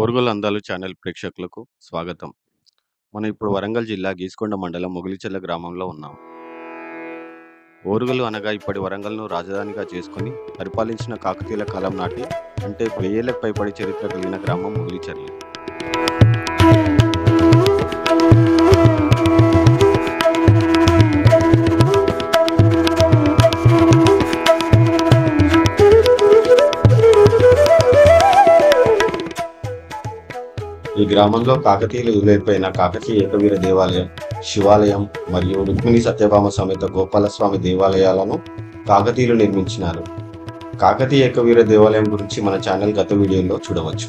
ఓరుగల్ అందాలు ఛానల్ ప్రేక్షకులకు స్వాగతం. మనం ఇప్పుడు వరంగల్ జిల్లా గీసుకొండ మండలం మొగిలిచెర్ల గ్రామంలో ఉన్నాం. ఓరుగలు అనగా ఇప్పటి వరంగల్ను రాజధానిగా చేసుకొని పరిపాలించిన కాకతీయుల కాలం నాటి అంటే 1000 ఏళ్లకు పైబడి చరిత్ర కలిగిన గ్రామం మొగిలిచెర్ల. ఈ గ్రామంలో కాకతీయులు ఏర్పడిన కాకతీయ ఏకవీర దేవాలయం, శివాలయం మరియు రుక్మిణి సత్యభామ సమేత గోపాలస్వామి దేవాలయాలను కాకతీయులు నిర్మించినారు. కాకతీయ ఏకవీర దేవాలయం గురించి మన ఛానల్ గత వీడియోలో చూడవచ్చు.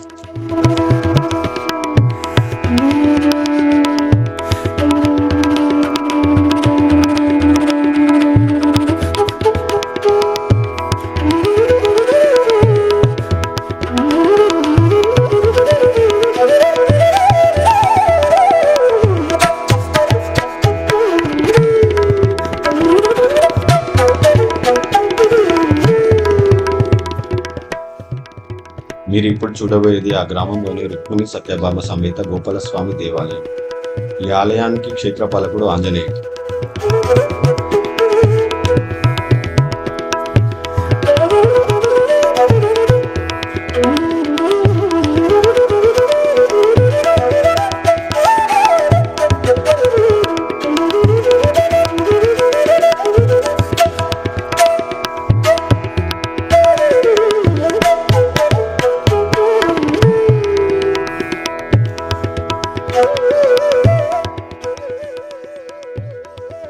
మీరు ఇప్పుడు చూడబోయేది ఆ గ్రామంలోని రుక్మిణి సత్యభామ సమేత గోపాలస్వామి దేవాలయం. ఈ ఆలయానికి క్షేత్రపాలకుడు ఆంజనేయుడు.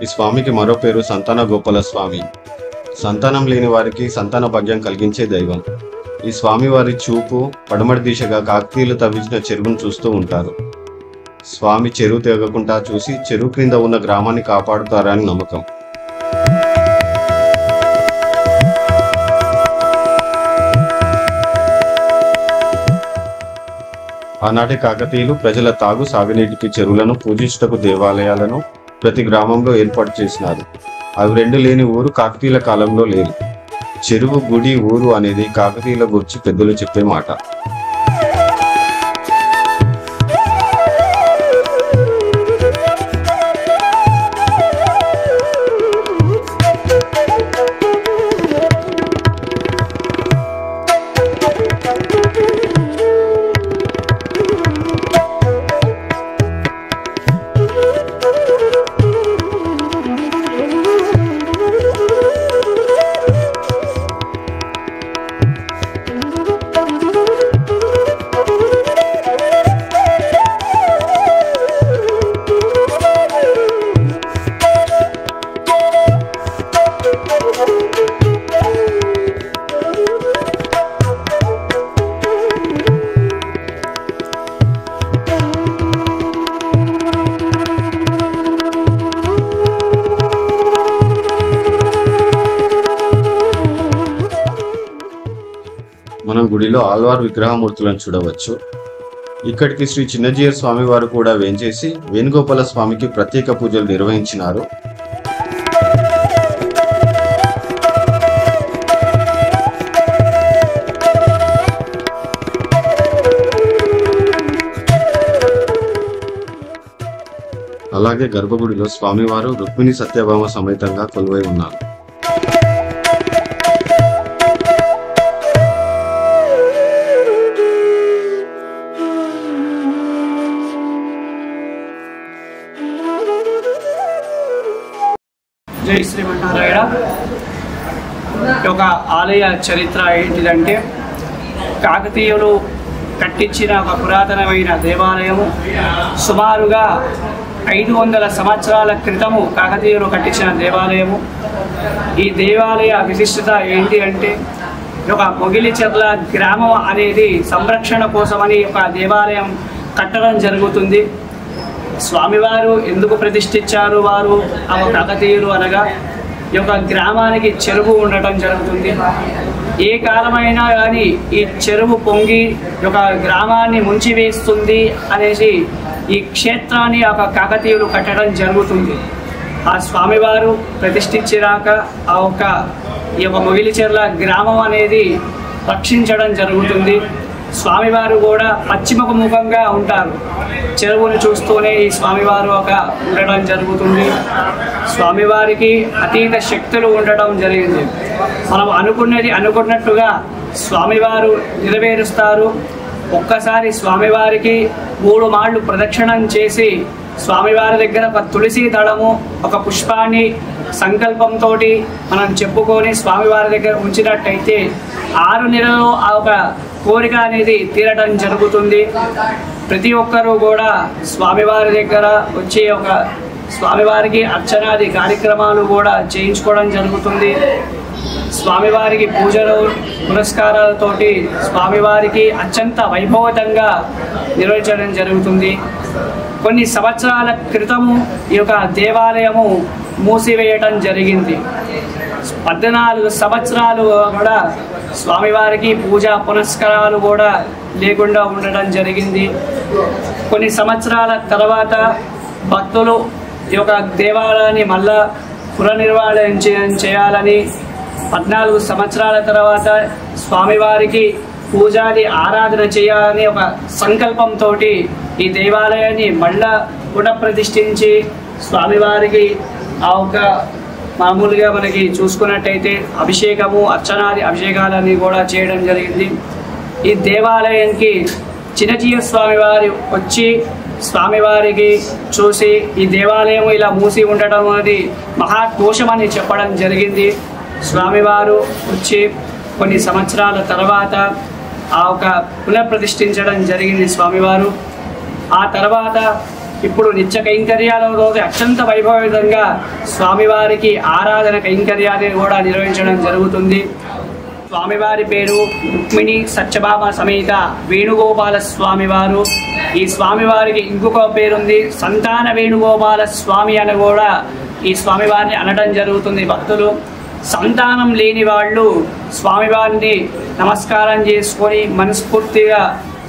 ఈ స్వామికి మరో పేరు సంతాన గోపాల స్వామి. సంతానం లేని వారికి సంతాన భాగ్యం కలిగించే దైవం. ఈ స్వామి వారి చూపు పడమటి దిశగా కాకతీయులు తవ్వించిన చెరువును చూస్తూ ఉంటారు. స్వామి చెరువు తెగకుండా చూసి చెరువు క్రింద ఉన్న గ్రామాన్ని కాపాడుతారని నమ్మకం. ఆనాటి కాకతీయులు ప్రజల తాగు సాగునీటికి చెరువులను, పూజించుటకు దేవాలయాలను ప్రతి గ్రామంలో ఏర్పాటు చేసినారు. అవి రెండు లేని ఊరు కాకతీయుల కాలంలో లేదు. చెరువు, గుడి, ఊరు అనేది కాకతీయుల గురించి పెద్దలు చెప్పే మాట. మనం గుడిలో ఆల్వార్ విగ్రహమూర్తులను చూడవచ్చు. ఇక్కడికి శ్రీ చిన్నజీయర్ స్వామి వారు కూడా వేంచేసి వేణుగోపాల స్వామికి ప్రత్యేక పూజలు నిర్వహించినారు. అలాగే గర్భగుడిలో స్వామివారు రుక్మిణి సత్యభామ సమేతంగా కొలువై ఉన్నారు. జై శ్రీమన్నారాయణ. ఒక ఆలయ చరిత్ర ఏంటిదంటే, కాకతీయులు కట్టించిన ఒక పురాతనమైన దేవాలయము. సుమారుగా 500 సంవత్సరాల క్రితము కాకతీయులు కట్టించిన దేవాలయము. ఈ దేవాలయ విశిష్టత ఏంటి అంటే, ఒక మొగిలిచెర్ల గ్రామం అనేది సంరక్షణ కోసమని ఒక దేవాలయం కట్టడం జరుగుతుంది. స్వామివారు ఎందుకు ప్రతిష్ఠించారు వారు ఆ కాకతీయులు అనగా, ఈ యొక్క గ్రామానికి చెరువు ఉండటం జరుగుతుంది. ఏ కాలమైనా కానీ ఈ చెరువు పొంగి ఒక గ్రామాన్ని ముంచివేస్తుంది అనేసి ఈ క్షేత్రాన్ని ఒక కాకతీయులు కట్టడం జరుగుతుంది. ఆ స్వామివారు ప్రతిష్ఠించినాక ఈ యొక్క మొగిలిచెర్ల గ్రామం అనేది రక్షించడం జరుగుతుంది. స్వామివారు కూడా పశ్చిమక ముఖంగా ఉంటారు. చెరువును చూస్తూనే ఈ స్వామివారు ఉండడం జరుగుతుంది. స్వామివారికి అతీత శక్తులు ఉండడం జరిగింది. మనం అనుకున్నది అనుకున్నట్టుగా స్వామివారు నెరవేరుస్తారు. ఒక్కసారి స్వామివారికి 3 మార్లు ప్రదక్షిణం చేసి స్వామివారి దగ్గర ఒక తులసి దళము, ఒక పుష్పాన్ని సంకల్పంతో మనం చెప్పుకొని స్వామివారి దగ్గర ఉంచినట్టయితే 6 నెలల్లో ఆ ఒక కోరిక అనేది తీరడం జరుగుతుంది. ప్రతి ఒక్కరూ కూడా స్వామివారి దగ్గర వచ్చి స్వామివారికి అర్చనాది కార్యక్రమాలు కూడా చేయించుకోవడం జరుగుతుంది. స్వామివారికి పూజలు పురస్కారాలతోటి స్వామివారికి అత్యంత వైభవతంగా నిర్వహించడం జరుగుతుంది. కొన్ని సంవత్సరాల క్రితము ఈ యొక్క దేవాలయము మూసివేయడం జరిగింది. 14 సంవత్సరాలు కూడా స్వామివారికి పూజా పునస్కారాలు కూడా లేకుండా ఉండడం జరిగింది. కొన్ని సంవత్సరాల తర్వాత భక్తులు ఈ యొక్క దేవాలయాన్ని మళ్ళా పునర్నిర్మాణం చేయాలని 14 సంవత్సరాల తర్వాత స్వామివారికి పూజాది ఆరాధన చేయాలని ఒక సంకల్పంతో ఈ దేవాలయాన్ని మళ్ళా పునఃప్రతిష్ఠించి స్వామివారికి మామూలుగా మనకి చూసుకున్నట్టయితే అభిషేకము అర్చనాది అభిషేకాలని కూడా చేయడం జరిగింది. ఈ దేవాలయానికి చిన్నజీయ స్వామివారి వచ్చి స్వామివారికి చూసి ఈ దేవాలయం ఇలా మూసి ఉండడం అనేది మహాదోషమని చెప్పడం జరిగింది. స్వామివారు వచ్చి కొన్ని సంవత్సరాల తర్వాత పునఃప్రతిష్ఠించడం జరిగింది స్వామివారు. ఆ తర్వాత ఇప్పుడు నిత్య కైంకర్యాలలో అత్యంత వైభవంగా స్వామివారికి ఆరాధన కైంకర్యాన్ని కూడా నిర్వహించడం జరుగుతుంది. స్వామివారి పేరు రుక్మిణి సత్యభామ సమేత వేణుగోపాల స్వామివారు. ఈ స్వామివారికి ఇంకొక పేరుంది, సంతాన వేణుగోపాల స్వామి అని కూడా ఈ స్వామివారిని అనడం జరుగుతుంది. భక్తులు సంతానం లేని వాళ్ళు స్వామివారిని నమస్కారం చేసుకొని మనస్ఫూర్తిగా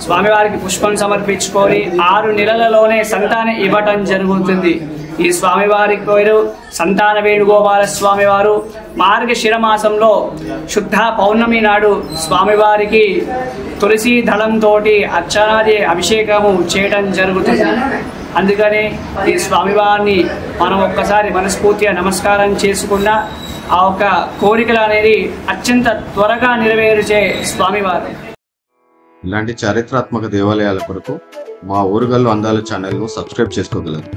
స్వామివారికి పుష్పం సమర్పించుకొని 6 నెలలలోనే సంతానం ఇవ్వటం జరుగుతుంది. ఈ స్వామివారి పేరు సంతాన వేణుగోపాల స్వామివారు. మార్గశిర మాసంలో శుద్ధ పౌర్ణమి నాడు స్వామివారికి తులసి దళంతో అర్చనాది అభిషేకము చేయడం జరుగుతుంది. అందుకని ఈ స్వామివారిని మనం ఒక్కసారి మనస్ఫూర్తిగా నమస్కారం చేసుకున్న కోరికలు అనేది అత్యంత త్వరగా నెరవేర్చే స్వామివారు. ఇలాంటి చారిత్రాత్మక దేవాలయాల కొరకు మా ఊరుగల్లు అందాల ఛానల్ను సబ్స్క్రైబ్ చేసుకోగలరు.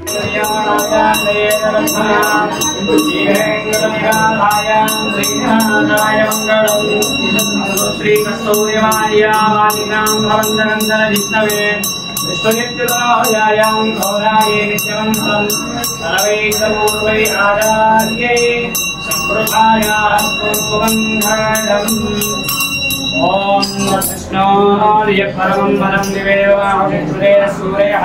ओम कृष्णाय परमं परं दिवेवाहुरेण सूर्यः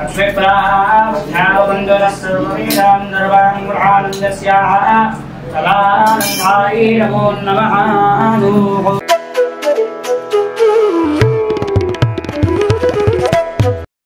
अक्षयप्रावन्धरस्सर्ववेदां नर्वां गृहानन्दस्याः कलानन्दाय नमो नमः।